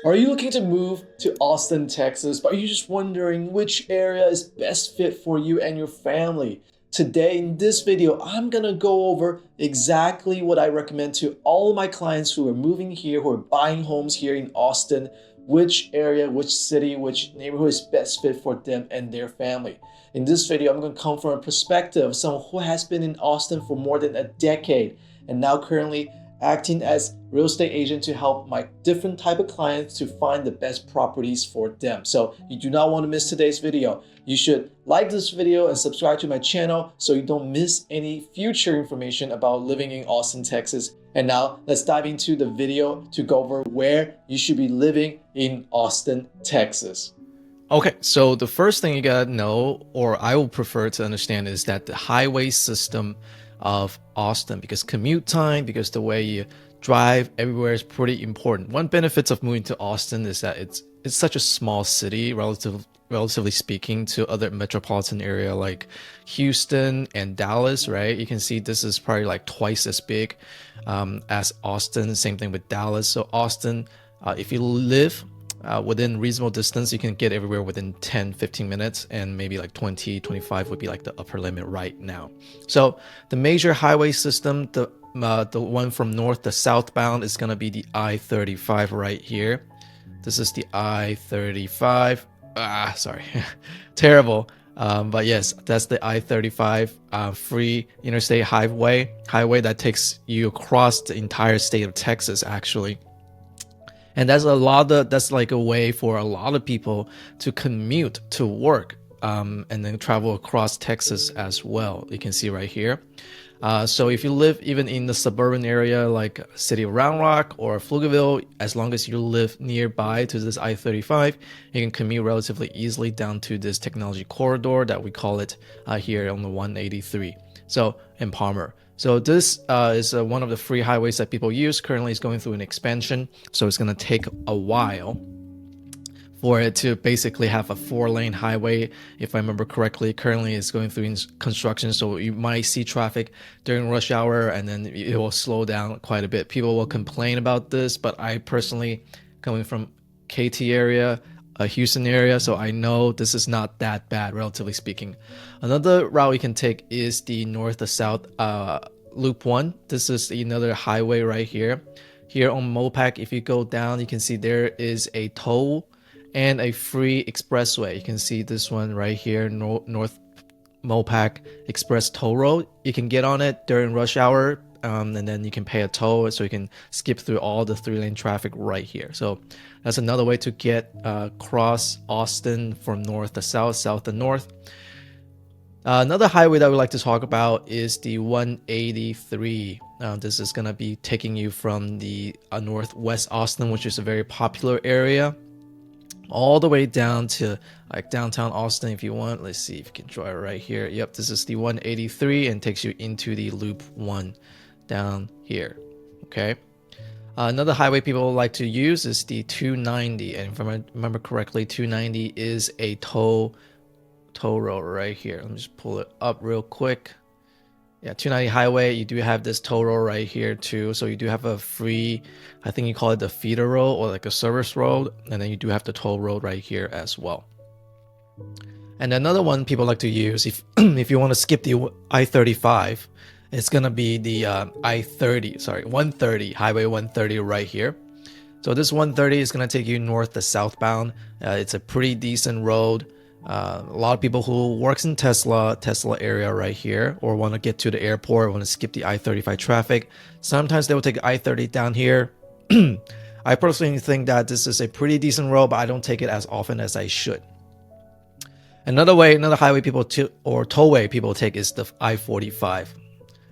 Are you looking to move to Austin, Texas, but are you just wondering which area is best fit for you and your family? Today in this video, I'm gonna go over exactly what I recommend to all my clients who are moving here, who are buying homes here in Austin, which area, which city, which neighborhood is best fit for them and their family. In this video, I'm gonna come from a perspective of someone who has been in Austin for more than a decade and now currently acting as real estate agent to help my different type of clients to find the best properties for them. So you do not want to miss today's video. You should like this video and subscribe to my channel so you don't miss any future information about living in Austin, Texas. And now let's dive into the video to go over where you should be living in Austin, Texas. Okay, so the first thing you gotta know, or I will prefer to understand, is that the highway system of Austin, because commute time, because the way you drive everywhere is pretty important. One benefit of moving to Austin is that it's such a small city, relatively speaking, to other metropolitan area like Houston and Dallas, right? You can see this is probably like twice as big as Austin. Same thing with Dallas. So Austin, if you live within reasonable distance, you can get everywhere within 10-15 minutes, and maybe like 20-25 would be like the upper limit right now. So the major highway system, the one from north to southbound, is going to be the I-35 right here. This is the I-35. Sorry, terrible. But yes, that's the I-35 free interstate highway that takes you across the entire state of Texas, actually. And that's like a way for a lot of people to commute to work and then travel across Texas as well. You can see right here. So if you live even in the suburban area like city of Round Rock or Pflugerville, as long as you live nearby to this I-35, you can commute relatively easily down to this technology corridor that we call it here on the 183. So in Palmer. So this is one of the free highways that people use. Currently, it's going through an expansion, so it's going to take a while for it to basically have a 4-lane highway. If I remember correctly, currently it's going through construction, so you might see traffic during rush hour, and then it will slow down quite a bit. People will complain about this, but I personally, coming from KT area, Houston area, so I know this is not that bad, relatively speaking. Another route we can take is the north to south loop 1. This is another highway right here. Here on Mopac, if you go down, you can see there is a toll and a free expressway. You can see this one right here, North Mopac Express Toll Road. You can get on it during rush hour, and then you can pay a toll, so you can skip through all the 3-lane traffic right here. So that's another way to get across Austin from north to south, south to north. Another highway that we like to talk about is the 183. This is going to be taking you from the northwest Austin, which is a very popular area, all the way down to like downtown Austin if you want. Let's see if you can draw it right here. Yep, this is the 183 and takes you into the loop 1 down here. Okay. Another highway people like to use is the 290, and if I remember correctly, 290 is a toll road right here. Let me just pull it up real quick. Yeah, 290 highway, you do have this toll road right here too. So you do have a free, I think you call it the feeder road or like a service road, and then you do have the toll road right here as well. And another one people like to use, if if you want to skip the I-35, it's gonna be the 130, highway 130 right here. So this 130 is gonna take you north to southbound. It's a pretty decent road. A lot of people who works in Tesla area right here, or want to get to the airport, want to skip the I-35 traffic, sometimes they will take I-30 down here. I personally think that this is a pretty decent road, but I don't take it as often as I should. Another highway people or tollway people take is the I-45.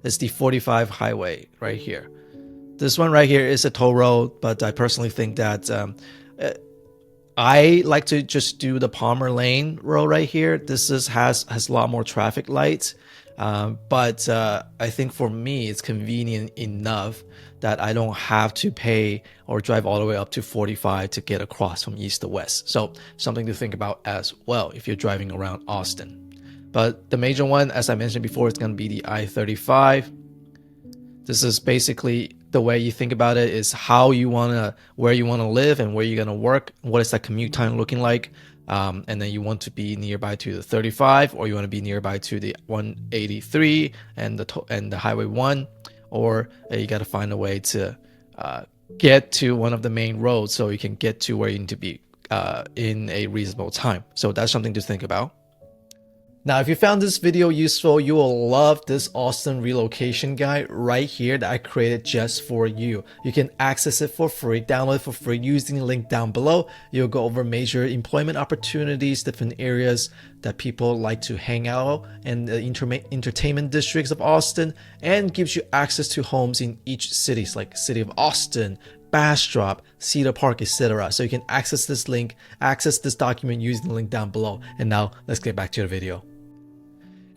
It's the 45 highway right here. This one right here is a toll road, but I personally think that I like to just do the Palmer Lane road right here. This has a lot more traffic lights, but I think for me it's convenient enough that I don't have to pay or drive all the way up to 45 to get across from east to west. So something to think about as well if you're driving around Austin. But the major one, as I mentioned before, is going to be the I-35. This is basically the way you think about it is where you wanna live and where you're gonna work. What is that commute time looking like? And then you want to be nearby to the 35, or you want to be nearby to the 183 and the Highway 1, or you got to find a way to get to one of the main roads so you can get to where you need to be in a reasonable time. So that's something to think about. Now, if you found this video useful, you will love this awesome relocation guide right here that I created just for you. You can access it for free, download it for free using the link down below. You'll go over major employment opportunities, different areas that people like to hang out, and the entertainment districts of Austin, and gives you access to homes in each city, like City of Austin, Bastrop, Cedar Park, etc. So you can access this document using the link down below. And now let's get back to the video.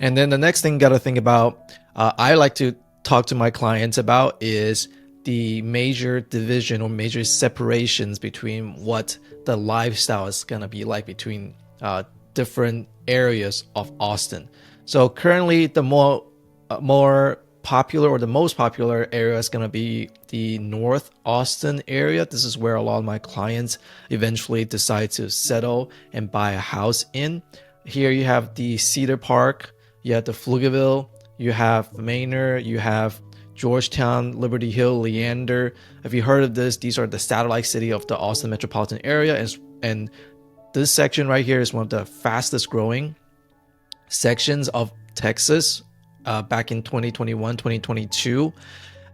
And then the next thing you got to think about, I like to talk to my clients about, is the major division or major separations between what the lifestyle is going to be like between different areas of Austin. So currently the more popular, or the most popular area, is going to be the North Austin area. This is where a lot of my clients eventually decide to settle and buy a house in. Here you have the Cedar Park, you have the Pflugerville, you have Manor, you have Georgetown, Liberty Hill, Leander. Have you heard of this? These are the satellite city of the Austin metropolitan area, and this section right here is one of the fastest growing sections of Texas back in 2021, 2022.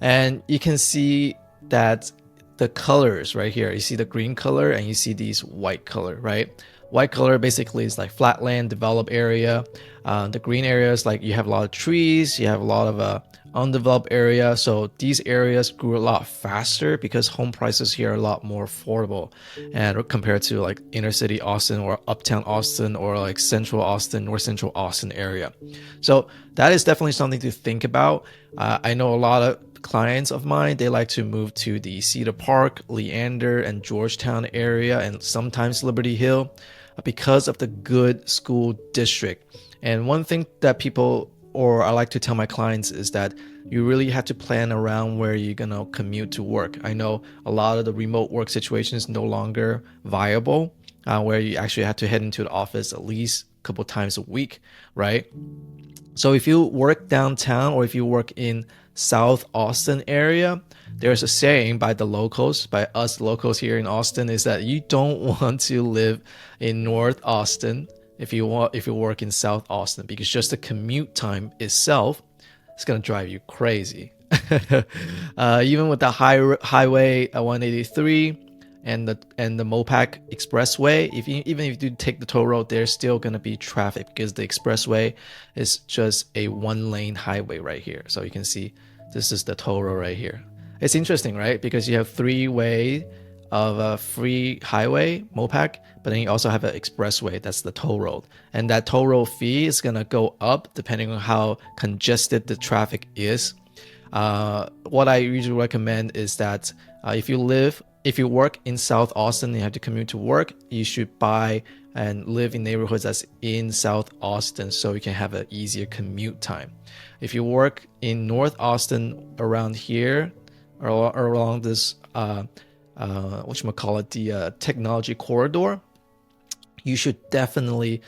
And you can see that the colors right here, you see the green color and you see these white color, right? White color basically is like flatland, developed area. The green areas, like you have a lot of trees, you have a lot of undeveloped area. So these areas grew a lot faster because home prices here are a lot more affordable, and compared to like inner city Austin or uptown Austin or like central Austin, north central Austin area. So that is definitely something to think about. I know a lot of clients of mine, they like to move to the Cedar Park, Leander, and Georgetown area, and sometimes Liberty Hill, because of the good school district. And one thing that I like to tell my clients is that you really have to plan around where you're gonna commute to work. I know a lot of the remote work situations is no longer viable, where you actually have to head into the office at least a couple times a week, right? So if you work downtown, or if you work in South Austin area, there's a saying by the locals, by us locals here in Austin, is that you don't want to live in North Austin if you work in South Austin, because just the commute time itself is gonna drive you crazy. Even with the highway 183 and the Mopac Expressway, even if you take the toll road, there's still gonna be traffic because the expressway is just a one-lane highway right here. So you can see this is the toll road right here. It's interesting, right? Because you have 3-way of a free highway, Mopac, but then you also have an expressway, that's the toll road. And that toll road fee is gonna go up depending on how congested the traffic is. What I usually recommend is that if you work in South Austin and you have to commute to work, you should buy and live in neighborhoods that's in South Austin so you can have an easier commute time. If you work in North Austin around here, or along this the technology corridor, you should definitely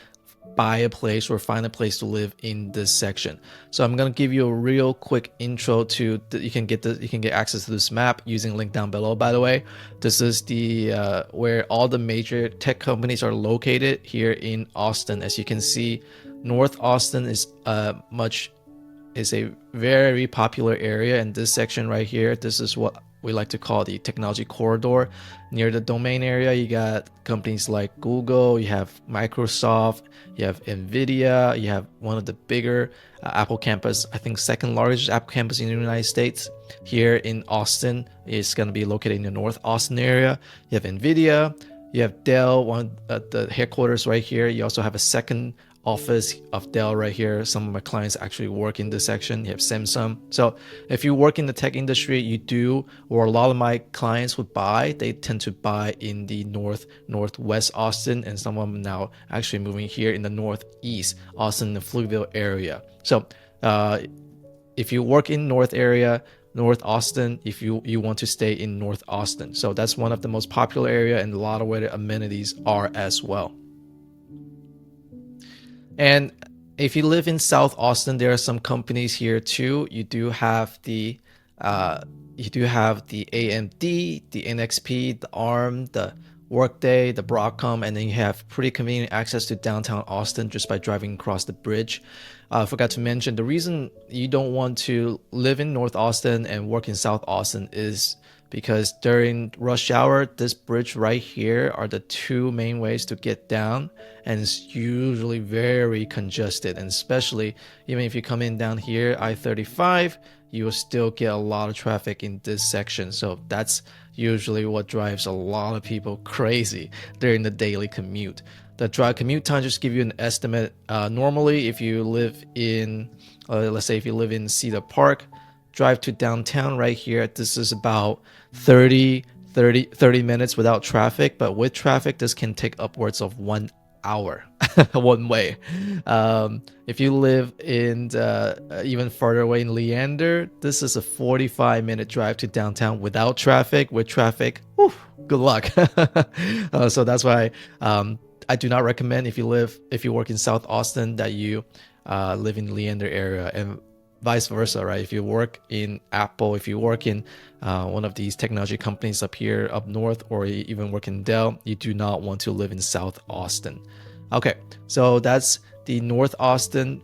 buy a place or find a place to live in this section. So I'm gonna give you a real quick intro to you can get access to this map using the link down below. By the way, this is the where all the major tech companies are located here in Austin. As you can see, North Austin is a very popular area, and this section right here, this is what we like to call the technology corridor. Near the domain area, you got companies like Google, you have Microsoft, you have Nvidia, you have one of the bigger Apple campus, I think second largest Apple campus in the United States here in Austin is going to be located in the North Austin area. You have Nvidia, you have Dell, one of the headquarters right here. You also have a second office of Dell right here. Some of my clients actually work in this section. You have Samsung. So if you work in the tech industry, or a lot of my clients would buy, they tend to buy in the northwest Austin, and some of them now actually moving here in the northeast Austin, the Pflugerville area. So if you work in north area, North Austin if you want to stay in North Austin. So that's one of the most popular area, and a lot of where the amenities are as well. And if you live in South Austin, there are some companies here too. You do have the AMD, the NXP, the ARM, the Workday, the Broadcom, and then you have pretty convenient access to downtown Austin just by driving across the bridge. I forgot to mention, the reason you don't want to live in North Austin and work in South Austin is because during rush hour, this bridge right here are the two main ways to get down, and it's usually very congested. And especially even if you come in down here, I-35, you will still get a lot of traffic in this section. So that's usually what drives a lot of people crazy during the daily commute. The drive commute time, just give you an estimate. Normally, if you live in, let's say if you live in Cedar Park, drive to downtown right here, this is about 30 minutes without traffic, but with traffic this can take upwards of 1 hour one way. If you live in even further away in Leander, this is a 45-minute drive to downtown without traffic. With traffic, whew, good luck. So that's why I do not recommend if you work in South Austin that you live in Leander area, and vice versa, right? If you work in Apple, if you work in one of these technology companies up here, up north, or you even work in Dell, you do not want to live in South Austin. Okay, so that's the North Austin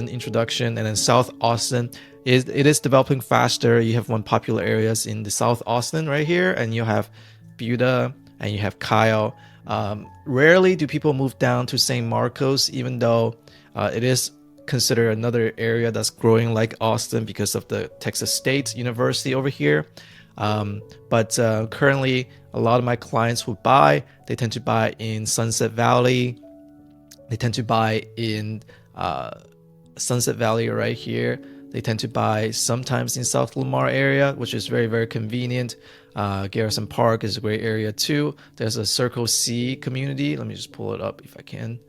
introduction, and then South Austin it is developing faster. You have one popular areas in the South Austin right here, and you have Buda and you have Kyle. Rarely do people move down to St. Marcos, even though it is considered another area that's growing like Austin because of the Texas State University over here. But currently, a lot of my clients who buy, they tend to buy in Sunset Valley. They tend to buy in Sunset Valley right here. They tend to buy sometimes in South Lamar area, which is very, very convenient. Garrison Park is a great area too. There's a Circle C community. Let me just pull it up if I can.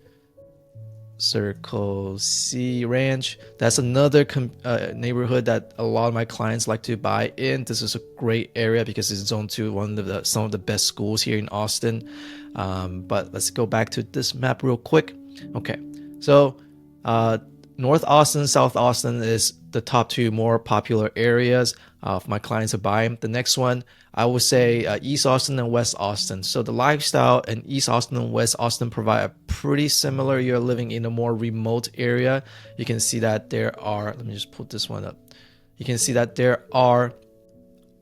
Circle C Ranch. That's another neighborhood that a lot of my clients like to buy in. This is a great area because it's zoned to some of the best schools here in Austin. But let's go back to this map real quick. Okay, so North Austin, South Austin is the top two more popular areas of my clients to buy. The next one, I would say East Austin and West Austin. So the lifestyle in East Austin and West Austin provide a pretty similar. You're living in a more remote area. You can see that there are, let me just put this one up. You can see that there are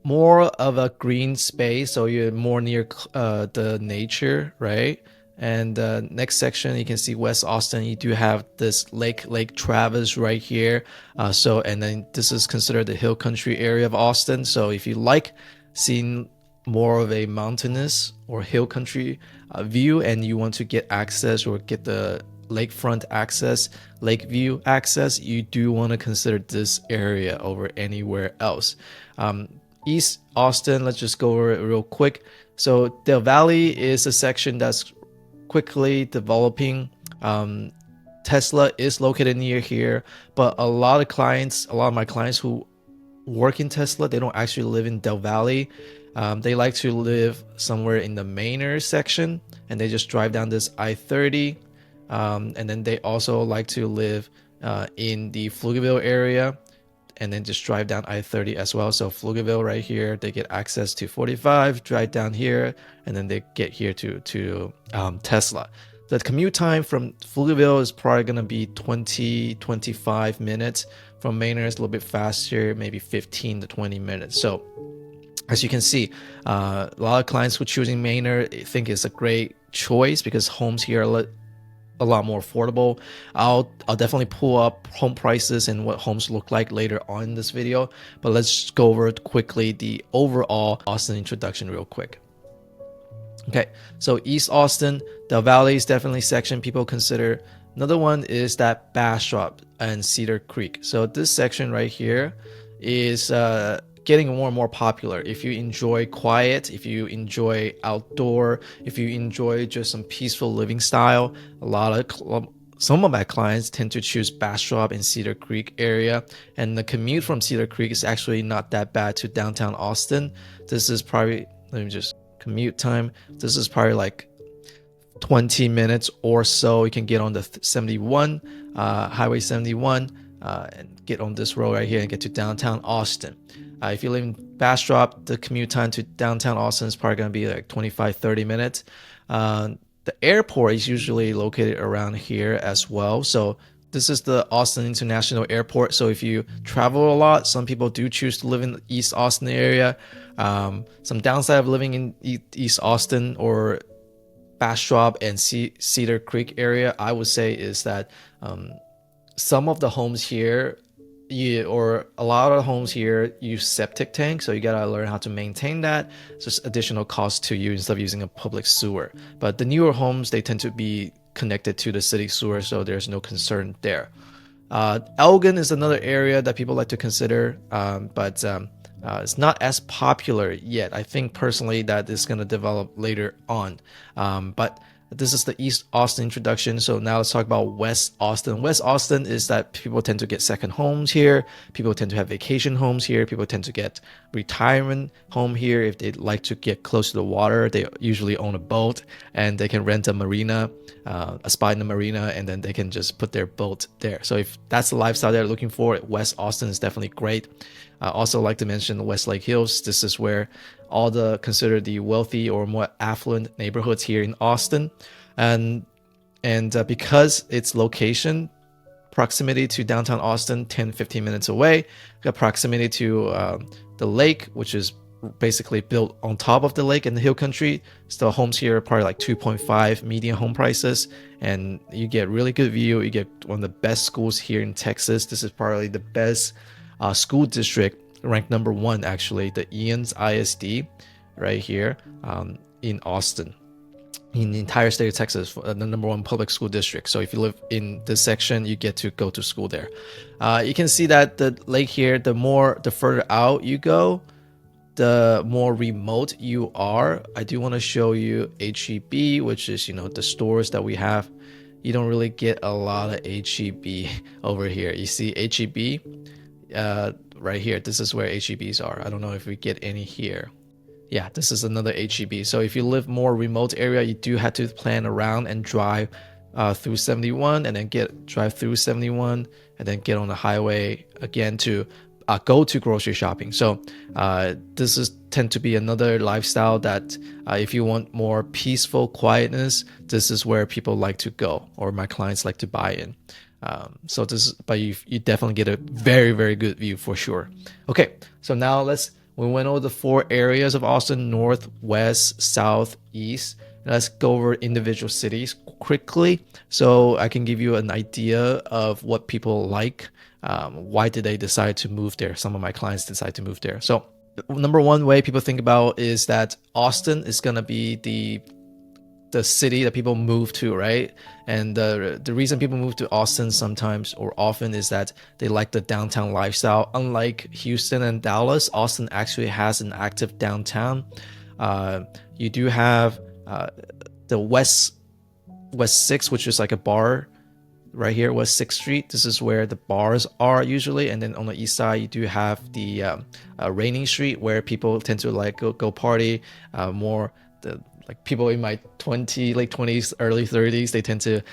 more of a green space, so you're more near the nature, right? And next section, you can see West Austin. You do have this Lake Travis right here. And then this is considered the hill country area of Austin. So if you like seeing more of a mountainous or hill country view, and you want to get access or get the lakefront access, lake view access, you do want to consider this area over anywhere else. East Austin, let's just go over it real quick. So Del Valley is a section that's quickly developing. Tesla is located near here, but a lot of my clients who work in Tesla, they don't actually live in Del Valley. They like to live somewhere in the Manor section, and they just drive down this I-30. And then they also like to live in the Pflugerville area, and then just drive down I-30 as well. So Pflugerville right here, they get access to 45, drive down here, and then they get here to Tesla. The commute time from Pflugerville is probably going to be 20-25 minutes. From Manor, it's a little bit faster, maybe 15 to 20 minutes. So as you can see, a lot of clients who are choosing Manor think it's a great choice because homes here are a lot more affordable. I'll definitely pull up home prices and what homes look like later on in this video, but let's go over quickly the overall Austin introduction real quick. Okay, so East Austin, Del Valley is definitely a section people consider. Another one is that Bastrop and Cedar Creek. So this section right here is getting more and more popular. If you enjoy quiet, if you enjoy outdoor, if you enjoy just some peaceful living style, a lot of some of my clients tend to choose Bastrop and Cedar Creek area, and the commute from Cedar Creek is actually not that bad to downtown Austin. This is probably, let me just commute time. This is probably like 20 minutes or so. You can get on the 71, Highway 71, and get on this road right here and get to downtown Austin. If you live in Bastrop, the commute time to downtown Austin is probably going to be like 25-30 minutes. The airport is usually located around here as well. So this is the Austin International Airport. So if you travel a lot, some people do choose to live in the East Austin area. Some downside of living in East Austin or Bastrop and Cedar Creek area, I would say, is that some of the homes here, or a lot of the homes here, use septic tanks, so you gotta learn how to maintain that. It's just additional cost to you instead of using a public sewer. But the newer homes, they tend to be connected to the city sewer, so there's no concern there. Elgin is another area that people like to consider, but it's not as popular yet. I think personally that is going to develop later on. But this is the East Austin introduction. So now let's talk about West Austin. West Austin is that people tend to get second homes here. People tend to have vacation homes here. People tend to get retirement home here. If they like to get close to the water, they usually own a boat and they can rent a marina, a spot in the marina, and then they can just put their boat there. So if that's the lifestyle they're looking for, West Austin is definitely great. I also like to mention the Westlake Hills. This is where all the considered the wealthy or more affluent neighborhoods here in Austin, and because its location, proximity to downtown Austin, 10-15 minutes away, got proximity to the lake, which is basically built on top of the lake in the hill country. So homes here are probably like 2.5 median home prices, and you get really good view. You get one of the best schools here in Texas. This is probably the best school district, ranked number 1 actually, the Ian's ISD right here in Austin, in the entire state of Texas, the number 1 public school district. So if you live in this section, you get to go to school there. You can see that the lake here, the further out you go, the more remote you are. I do want to show you HEB, which is, the stores that we have. You don't really get a lot of HEB over here. You see HEB right here. This is where HEBs are. I don't know if we get any here. Yeah, this is another HEB. So if you live more remote area, you do have to plan around and drive through 71, and then drive through 71, and then get on the highway again to go to grocery shopping. So this tend to be another lifestyle that if you want more peaceful quietness, this is where people like to go, or my clients like to buy in. But you definitely get a very, very good view for sure. Okay, so now we went over the 4 areas of Austin: north, west, south, east. Let's go over individual cities quickly so I can give you an idea of what people like. Why did they decide to move there? Some of my clients decide to move there. So number 1 way people think about is that Austin is going to be the city that people move to, right? And the reason people move to Austin sometimes or often is that they like the downtown lifestyle. Unlike Houston and Dallas, Austin actually has an active downtown. You do have the West 6, which is like a bar right here, West 6th Street. This is where the bars are usually. And then on the east side, you do have the Rainy Street, where people tend to like go party more. Like people in my late 20s, early 30s, they tend to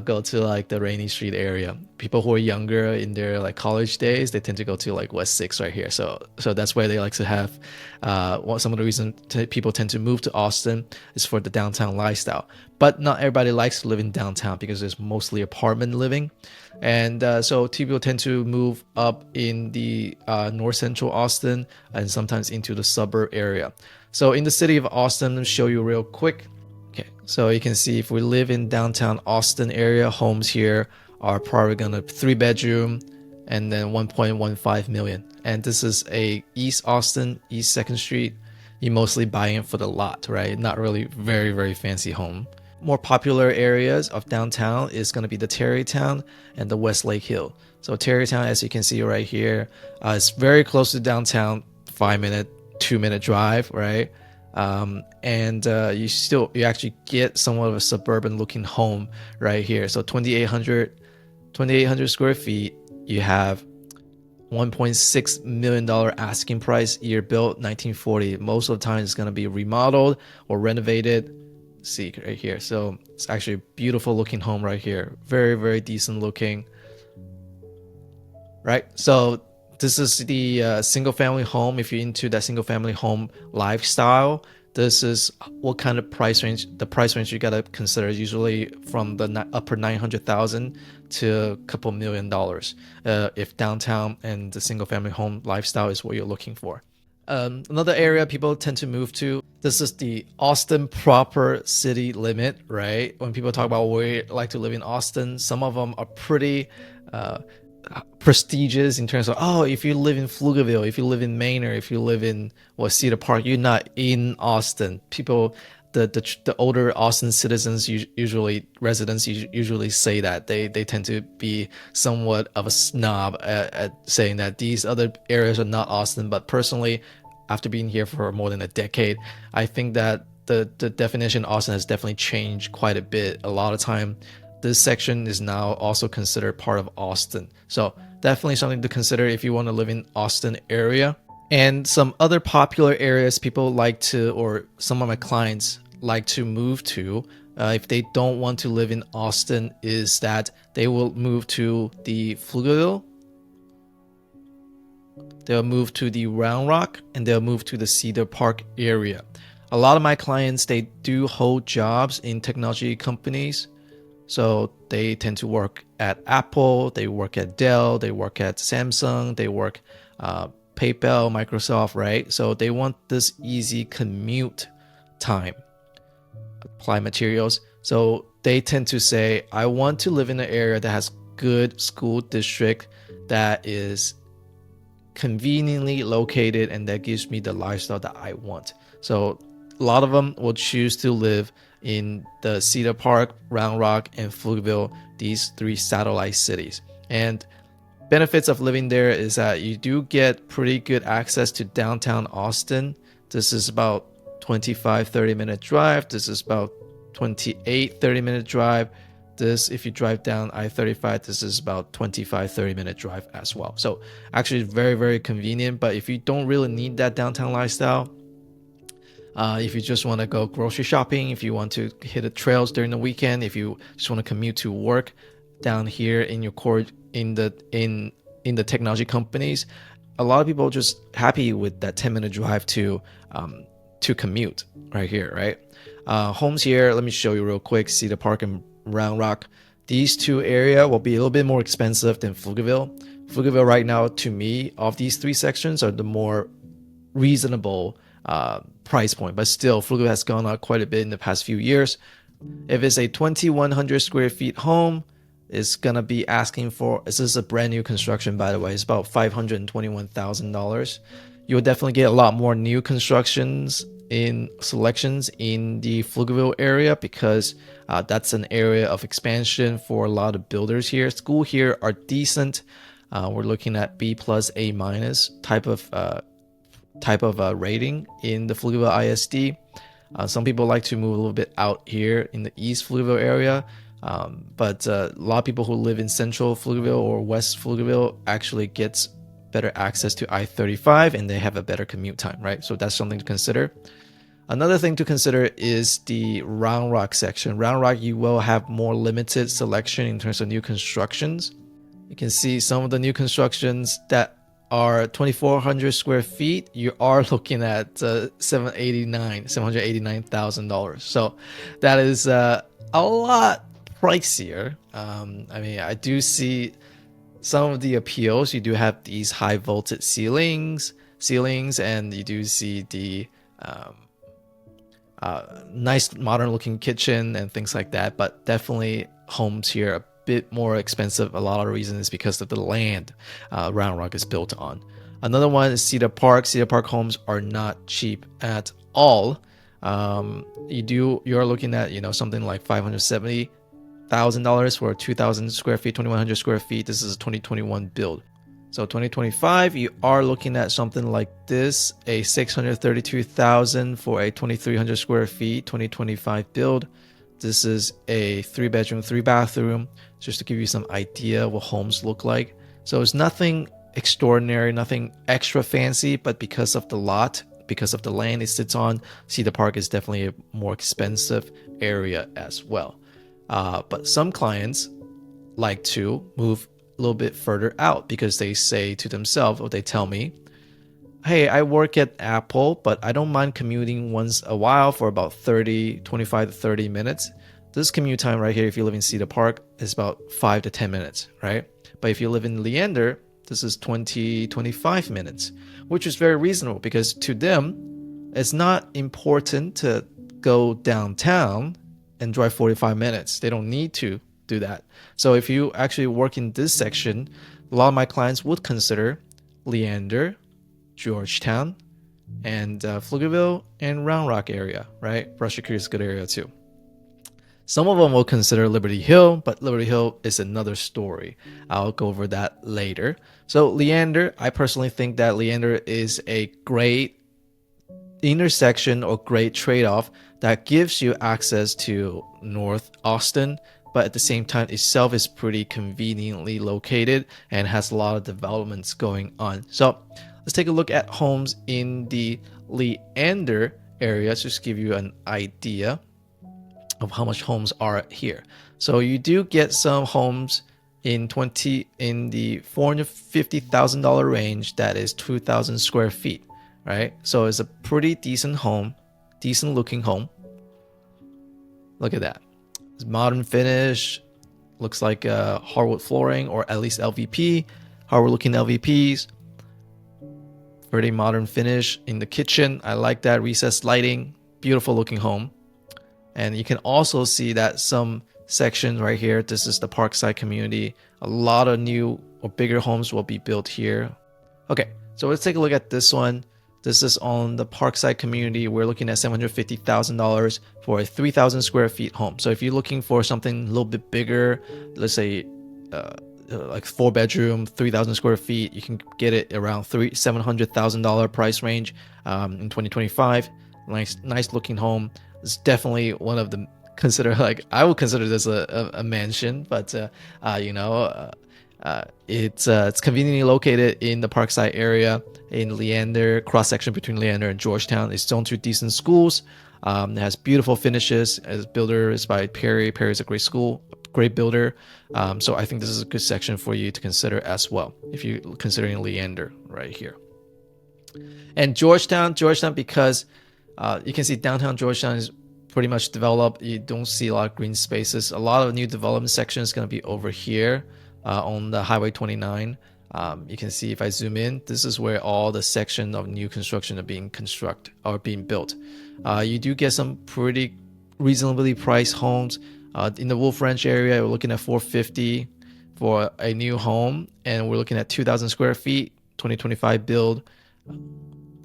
go to like the Rainy Street area. People who are younger in their like college days, they tend to go to like West 6 right here. So that's where they like to have some of the reason people tend to move to Austin is for the downtown lifestyle. But not everybody likes to live in downtown because there's mostly apartment living. And so people tend to move up in the north central Austin and sometimes into the suburb area. So in the city of Austin, let me show you real quick. Okay, so you can see if we live in downtown Austin area, homes here are probably gonna 3-bedroom and then 1.15 million. And this is a East Austin, East 2nd Street. You mostly buying it for the lot, right? Not really very, very fancy home. More popular areas of downtown is going to be the Tarrytown and the West Lake Hill. So Tarrytown, as you can see right here, is very close to downtown, 5-minute, 2-minute drive, right? and you actually get somewhat of a suburban looking home right here. So 2,800 square feet. You have $1.6 million asking price, year built 1940. Most of the time it's going to be remodeled or renovated. See right here. So it's actually a beautiful looking home right here. Very, very decent looking. Right. So this is the single family home. If you're into that single family home lifestyle, this is what kind of price range. The price range you gotta consider is usually from the upper 900,000 to a couple $1,000,000. If downtown and the single family home lifestyle is what you're looking for. Another area people tend to move to. This is the Austin proper city limit, right? When people talk about where you like to live in Austin, some of them are pretty prestigious in terms of, oh, if you live in Pflugerville, if you live in Maine, or if you live in Cedar Park, you're not in Austin. People, the older Austin citizens, residents usually say that they tend to be somewhat of a snob at saying that these other areas are not Austin. But personally, after being here for more than a decade, I think that the definition of Austin has definitely changed quite a bit. A lot of time, this section is now also considered part of Austin. So definitely something to consider if you want to live in Austin area. And some other popular areas people like to, or some of my clients like to move to, if they don't want to live in Austin, is that they will move to the Pflugerville, they'll move to the Round Rock, and they'll move to the Cedar Park area. A lot of my clients, they do hold jobs in technology companies. So they tend to work at Apple, they work at Dell, they work at Samsung, they work PayPal, Microsoft, right? So they want this easy commute time. Apply materials. So they tend to say, I want to live in an area that has good school district, that is conveniently located, and that gives me the lifestyle that I want. So a lot of them will choose to live in the Cedar Park, Round Rock, and Pflugerville, these three satellite cities. And benefits of living there is that you do get pretty good access to downtown Austin. This is about 25-30 minute drive. This is about 28-30 minute drive. This, if you drive down I-35, this is about 25-30 minute drive as well. So actually very, very convenient. But if you don't really need that downtown lifestyle, if you just want to go grocery shopping, if you want to hit the trails during the weekend, if you just want to commute to work down here in your core in the technology companies, a lot of people are just happy with that 10-minute drive to commute right here, right? Homes here, let me show you real quick. Cedar Park and Round Rock. These two areas will be a little bit more expensive than Pflugerville. Pflugerville right now, to me, of these three sections, are the more reasonable price point, but still Pflugerville has gone up quite a bit in the past few years. If it's a 2,100 square feet home, it's gonna be asking for, this is a brand new construction, by the way, it's about $521,000. You'll definitely get a lot more new constructions in selections in the Pflugerville area, because that's an area of expansion for a lot of builders here. School here are decent. We're looking at B plus A minus type of rating in the Pflugerville ISD. Some people like to move a little bit out here in the East Pflugerville area, but a lot of people who live in Central Pflugerville or West Pflugerville actually gets better access to I-35, and they have a better commute time, right? So that's something to consider. Another thing to consider is the Round Rock section. Round Rock, you will have more limited selection in terms of new constructions. You can see some of the new constructions that are 2,400 square feet, you are looking at $789,000. So that is a lot pricier. I mean, I do see some of the appeals. You do have these high voltage ceilings, and you do see the nice modern looking kitchen and things like that. But definitely homes here are a bit more expensive. A lot of the reason is because of the land Round Rock is built on. Another one is Cedar Park. Cedar Park homes are not cheap at all. You're looking at something like $570,000 for 2,000 square feet, 2,100 square feet. This is a 2021 build. So 2025, you are looking at something like this, a 632,000 for a 2,300 square feet, 2025 build. This is a 3-bedroom, 3-bathroom, just to give you some idea what homes look like. So it's nothing extraordinary, nothing extra fancy, but because of the lot, because of the land it sits on, Cedar Park is definitely a more expensive area as well. But some clients like to move a little bit further out because they say to themselves, or they tell me, hey, I work at Apple, but I don't mind commuting once a while for about 25 to 30 minutes. This commute time right here, if you live in Cedar Park, is about 5 to 10 minutes, right? But if you live in Leander, this is 25 minutes, which is very reasonable because to them, it's not important to go downtown and drive 45 minutes. They don't need to do that. So if you actually work in this section, a lot of my clients would consider Leander, Georgetown, and Pflugerville and Round Rock area, right? Brushy Creek is a good area too. Some of them will consider Liberty Hill, but Liberty Hill is another story. I'll go over that later. So Leander, I personally think that Leander is a great intersection or great trade-off that gives you access to North Austin, but at the same time itself is pretty conveniently located and has a lot of developments going on. So let's take a look at homes in the Leander area, just to give you an idea of how much homes are here. So you do get some homes in the $450,000 range that is 2,000 square feet, right? So it's a pretty decent home, decent looking home. Look at that. It's modern finish, looks like hardwood flooring or at least LVP, hardwood looking LVPs. Pretty modern finish in the kitchen. I like that recessed lighting, beautiful looking home. And you can also see that some section right here, this is the Parkside community. A lot of new or bigger homes will be built here. Okay, so let's take a look at this one. This is on the Parkside community. We're looking at $750,000 for a 3,000 square feet home. So if you're looking for something a little bit bigger, let's say like 4-bedroom, 3,000 square feet, you can get it around $700,000 price range in 2025. Nice looking home. It's definitely one of the I would consider this a mansion, but it's conveniently located in the Parkside area in Leander, cross section between Leander and Georgetown. It's zoned to decent schools. It has beautiful finishes. As builder is by Perry. Perry is a great school, great builder. So I think this is a good section for you to consider as well if you're considering Leander right here. And Georgetown because you can see downtown Georgetown is pretty much developed. You don't see a lot of green spaces. A lot of new development section is going to be over here on the Highway 29. You can see if I zoom in, this is where all the section of new construction are being built. You do get some pretty reasonably priced homes. In the Wolf Ranch area, we're looking at $450 for a new home, and we're looking at 2,000 square feet, 2025 build.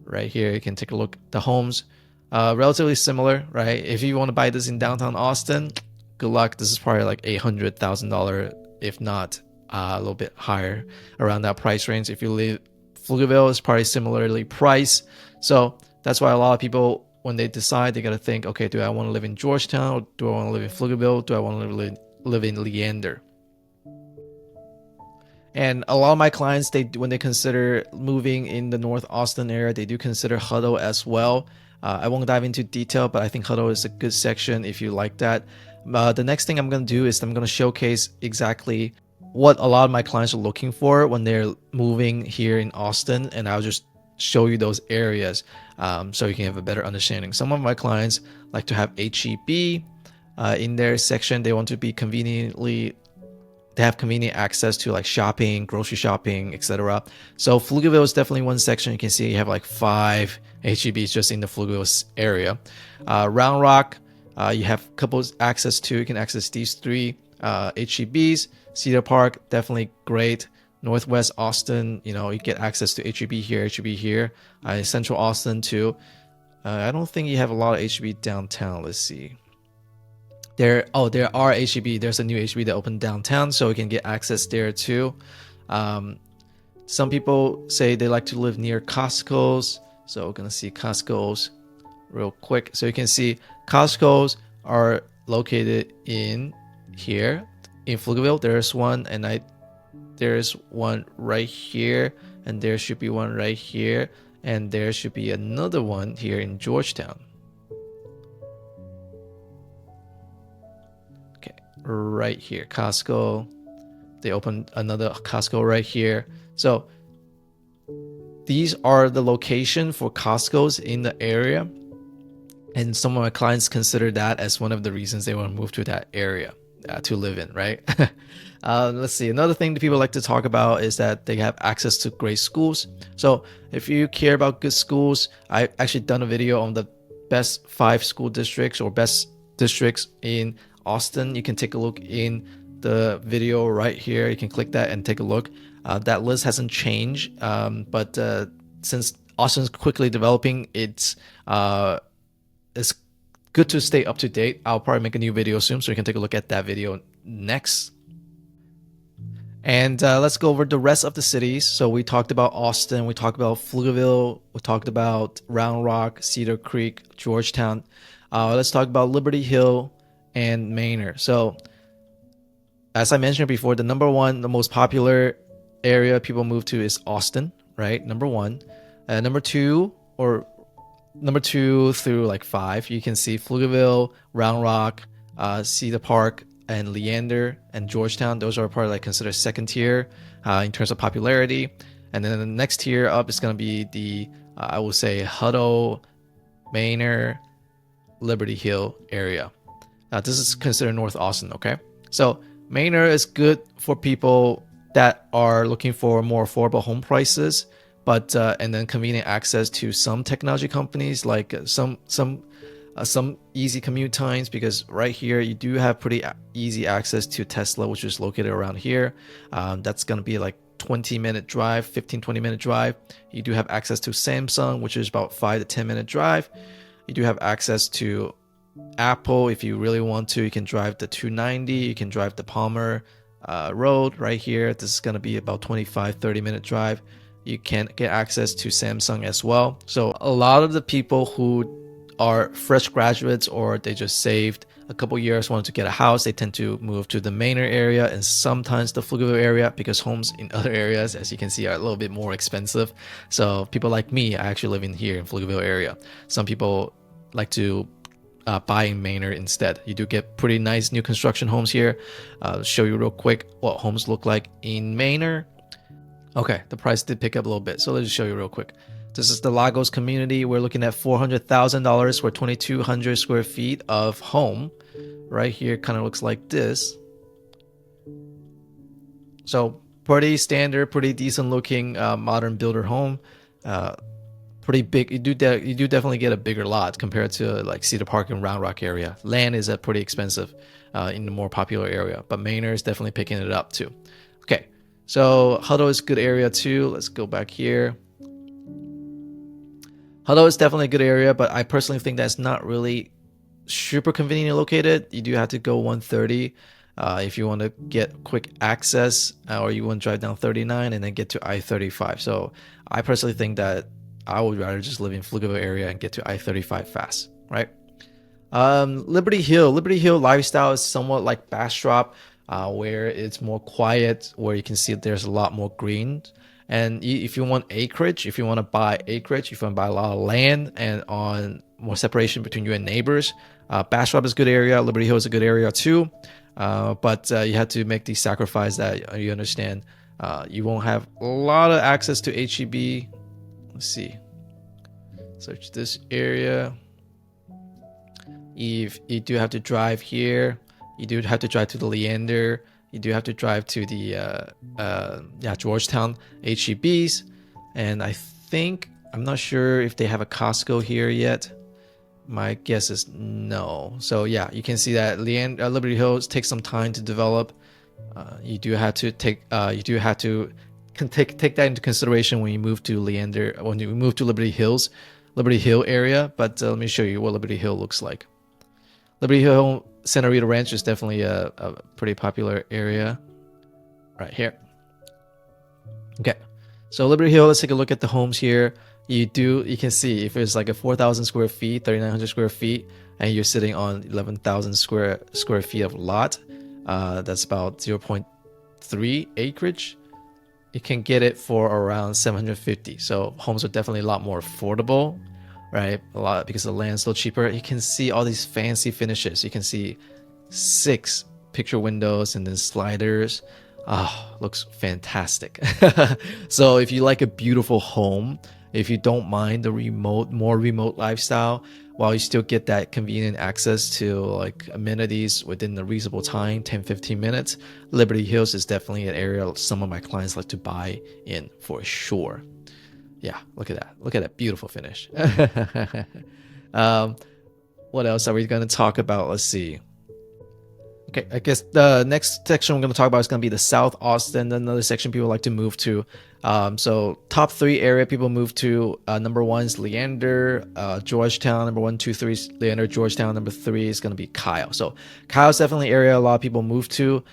Right here, you can take a look at the homes. Relatively similar, right? If you want to buy this in downtown Austin, good luck. This is probably like $800,000, if not a little bit higher around that price range. If you live Pflugerville, is probably similarly priced. So that's why a lot of people, when they decide, they got to think, okay, do I want to live in Georgetown or do I want to live in Pflugerville? Do I want to live in Leander? And a lot of my clients, when they consider moving in the North Austin area, they do consider Hutto as well. I won't dive into detail, but I think Hutto is a good section if you like that. The next thing I'm going to do is I'm going to showcase exactly what a lot of my clients are looking for when they're moving here in Austin, and I'll just show you those areas so you can have a better understanding. Some of my clients like to have HEB in their section. They want to be they have convenient access to like shopping, grocery shopping, etc. So Pflugerville is definitely one section. You can see you have like 5 HEBs just in the Pflugerville area. Round Rock, you have a couple access to. You can access these 3 HEBs. Cedar Park, definitely great. Northwest Austin, you get access to HEB here. Central Austin too. I don't think you have a lot of HEB downtown. Let's see. There are HEB. There's a new HEB that opened downtown, so we can get access there too. Some people say they like to live near Costco's. So we're gonna see Costco's real quick. So you can see Costco's are located in here in Pflugerville. There's one, and there's one right here, and there should be one right here, and there should be another one here in Georgetown. Okay, right here, Costco. They opened another Costco right here. So these are the location for Costco's in the area. And some of my clients consider that as one of the reasons they want to move to that area to live in, right? Let's see. Another thing that people like to talk about is that they have access to great schools. So if you care about good schools, I actually done a video on the best 5 school districts or best districts in Austin. You can take a look in the video right here. You can click that and take a look. That list hasn't changed, but since Austin's quickly developing, it's good to stay up to date. I'll probably make a new video soon, so you can take a look at that video next. And let's go over the rest of the cities. So we talked about Austin, we talked about Pflugerville, we talked about Round Rock, Cedar Creek, Georgetown. Let's talk about Liberty Hill and Manor. So as I mentioned before, the number one, the most popular area people move to is Austin, right? Number one. Number two through like 5, you can see Pflugerville, Round Rock, Cedar Park, and Leander and Georgetown. Those are probably like considered second tier in terms of popularity. And then the next tier up is going to be the, I will say, Hutto, Manor, Liberty Hill area. This is considered North Austin, okay? So Manor is good for people that are looking for more affordable home prices, but and then convenient access to some technology companies, like some easy commute times, because right here you do have pretty easy access to Tesla, which is located around here. That's going to be like 20-minute drive, 15-20 minute drive. You do have access to Samsung, which is about 5 to 10 minute drive. You do have access to Apple. If you really want to, you can drive the 290, you can drive the Palmer Road right here. This is going to be about 25-30 minute drive. You can get access to Samsung as well. So a lot of the people who are fresh graduates, or they just saved a couple years, wanted to get a house, they tend to move to the Manor area and sometimes the Pflugerville area, because homes in other areas, as you can see, are a little bit more expensive. So people like me, I actually live in here in Pflugerville area. Some people like to buy in Manor instead. You do get pretty nice new construction homes here. I'll show you real quick what homes look like in Manor. Okay, the price did pick up a little bit, so let's just show you real quick. This is the Lagos community. We're looking at $400,000 for 2,200 square feet of home. Right here kind of looks like this. So pretty standard, pretty decent looking modern builder home. Pretty big. You do definitely get a bigger lot compared to like Cedar Park and Round Rock area. Land is pretty expensive in the more popular area, but Manor is definitely picking it up too. Okay, so Hutto is a good area too. Let's go back here. Hutto is definitely a good area, but I personally think that's not really super conveniently located. You do have to go 130 if you want to get quick access, or you want to drive down 39 and then get to I-35. So I personally think that I would rather just live in Pflugerville area and get to I-35 fast, right? Liberty Hill lifestyle is somewhat like Bastrop, where it's more quiet, where you can see that there's a lot more green. And if you want acreage, if you want to buy acreage, if you want to buy a lot of land and on more separation between you and neighbors, Bastrop is a good area. Liberty Hill is a good area too. But you have to make the sacrifice that you understand. You won't have a lot of access to HEB. Let's see. Search this area. If you do have to drive here, you do have to drive to the Leander. You do have to drive to the Georgetown HEBs, and I'm not sure if they have a Costco here yet. My guess is no. So yeah, you can see that Liberty Hills takes some time to develop. You do have to take that into consideration when you move to Leander, when you move to Liberty Hill area. But let me show you what Liberty Hill looks like. Liberty Hill Santa Rita Ranch is definitely a pretty popular area right here. Okay, So Liberty Hill, let's take a look at the homes here. You can see if it's like a 4,000 square feet, 3,900 square feet, and you're sitting on 11,000 square feet of lot. That's about 0.3 acreage. You can get it for around 750. So homes are definitely a lot more affordable, right? A lot because the land's still cheaper. You can see all these fancy finishes. You can see 6 picture windows and then sliders. Oh, looks fantastic. So if you like a beautiful home, if you don't mind the more remote lifestyle, while you still get that convenient access to like amenities within a reasonable time, 10-15 minutes, Liberty Hills is definitely an area some of my clients like to buy in for sure. Yeah, look at that. Look at that beautiful finish. What else are we going to talk about? Let's see. Okay, I guess the next section we're going to talk about is going to be the South Austin, another section people like to move to. So top 3 area people move to, number 1 is Leander, Georgetown. Number 1, 2, 3 is Leander, Georgetown. Number 3 is going to be Kyle. So Kyle's definitely an area a lot of people move to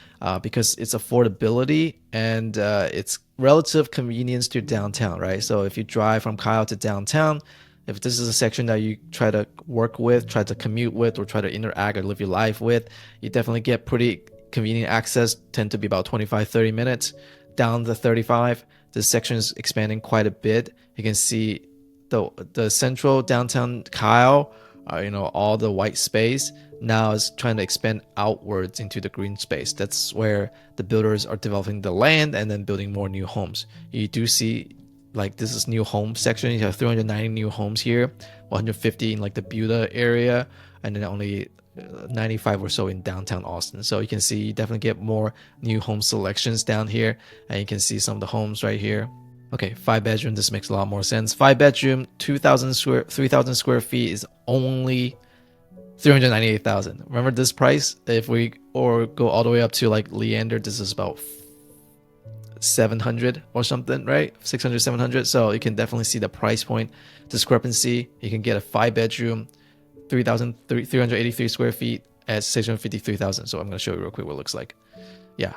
because it's affordability and it's relative convenience to downtown, right? So if you drive from Kyle to downtown, if this is a section that you try to work with, try to commute with, or try to interact or live your life with, you definitely get pretty convenient access, tend to be about 25-30 minutes. Down to 35, this section is expanding quite a bit. You can see the central downtown Kyle, all the white space, now is trying to expand outwards into the green space. That's where the builders are developing the land and then building more new homes. You do see like this is new home section. You have 390 new homes here, 150 in like the Buda area, and then only 95 or so in downtown Austin. So you can see you definitely get more new home selections down here, and you can see some of the homes right here. Okay, 5-bedroom. This makes a lot more sense. 5-bedroom, 3,000 square feet is only 398,000. Remember this price? If we go all the way up to like Leander, this is about 700 or something, right? 600, 700. So you can definitely see the price point discrepancy. You can get a 5-bedroom, 383 square feet at 653,000. So I'm going to show you real quick what it looks like. Yeah,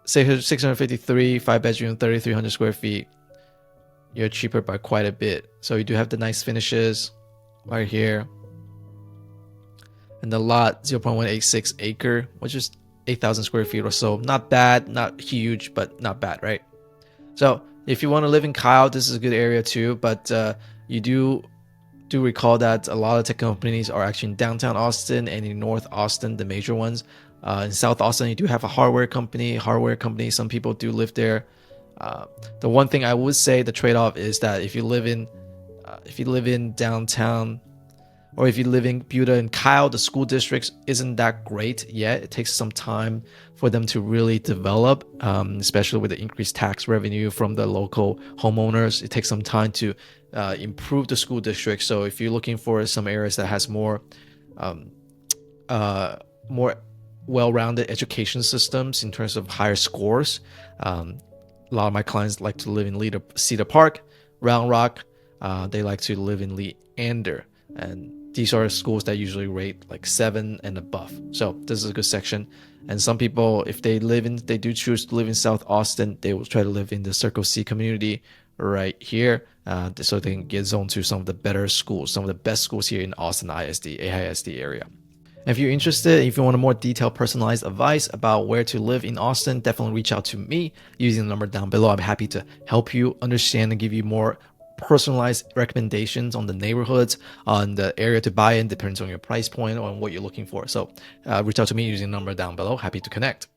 653, 5-bedroom, 3,300 square feet. You're cheaper by quite a bit. So you do have the nice finishes right here. And the lot, 0.186 acre, which is 8,000 square feet or so. Not bad, not huge, but not bad, right? So if you want to live in Kyle, this is a good area too. But you do recall that a lot of tech companies are actually in downtown Austin and in North Austin, the major ones. In South Austin, you do have a hardware company. Some people do live there. The one thing I would say, the trade-off is that if you live in downtown, or if you live in Buda and Kyle, the school districts isn't that great yet. It takes some time for them to really develop, especially with the increased tax revenue from the local homeowners. It takes some time to improve the school district. So if you're looking for some areas that has more well-rounded education systems in terms of higher scores, a lot of my clients like to live in Cedar Park, Round Rock. They like to live in Leander, and these are schools that usually rate like 7 and above. So this is a good section. And some people, if they do choose to live in South Austin, they will try to live in the Circle C community right here, so they can get zoned to some of the better schools, some of the best schools here in Austin AISD area. And if you're interested, if you want a more detailed, personalized advice about where to live in Austin, definitely reach out to me using the number down below. I'm happy to help you understand and give you more personalized recommendations on the neighborhoods, on the area to buy in, depends on your price point or on what you're looking for. So reach out to me using the number down below. Happy to connect.